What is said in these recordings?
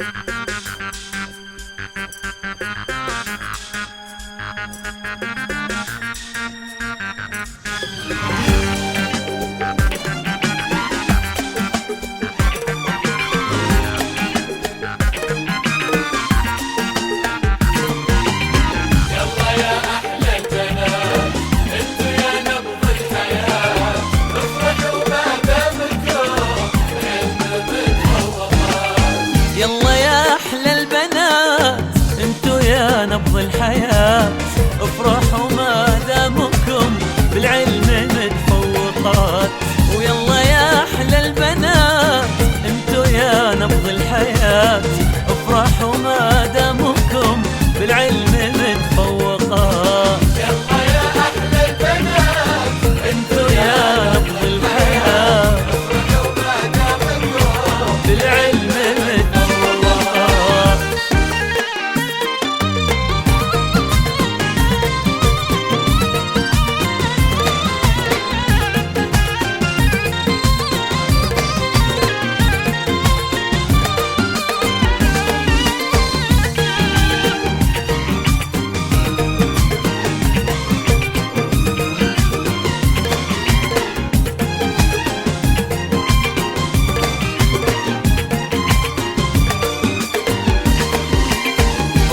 يلا يا أحلى البنات انتو يا نبض الحياة، افرحوا ما دامكم بالعلم متفوقات. ويلا يا أحلى البنات انتو يا نبض الحياة، افرحوا ما دامكم بالعلم متفوقات. يلا يا أحلى البنات انتو يا نبض الحياة، افرحوا ما دامكم بالعلم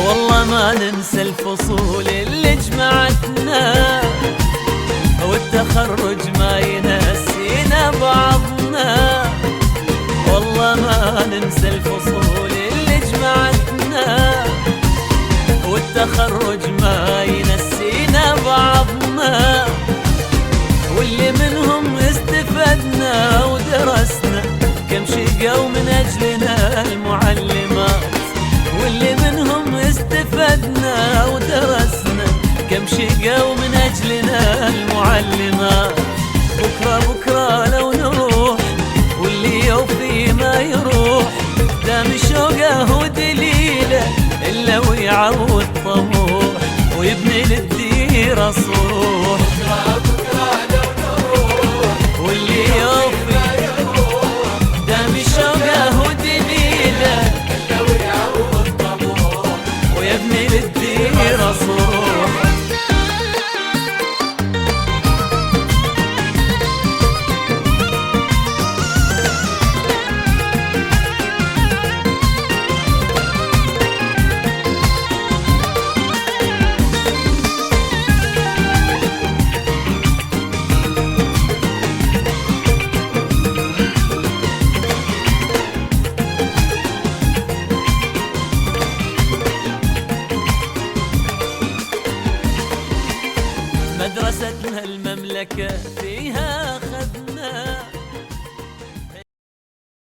والله ما ننسى الفصول اللي جمعتنا، والتخرج ما ينسينا بعضنا. والله ما ننسى الفصول اللي جمعتنا، والتخرج ما ينسينا بعضنا. واللي منهم استفدنا ودرسنا كم شقوا من أجلنا المعلمات. واللي منهم استفدنا ودرسنا كم شقوا من أجلنا المعلمات. بكرة بكرة لو نروح واللي يوفي ما يروح، دام شوقه ودليله إلا ويعود طموح ويبني للديرة صروح. بكرة لو نروح واللي يوفي دام شوقه ودليله لو يعود طموح ويبني للديرة صروح. مدرستنا المملكة فيها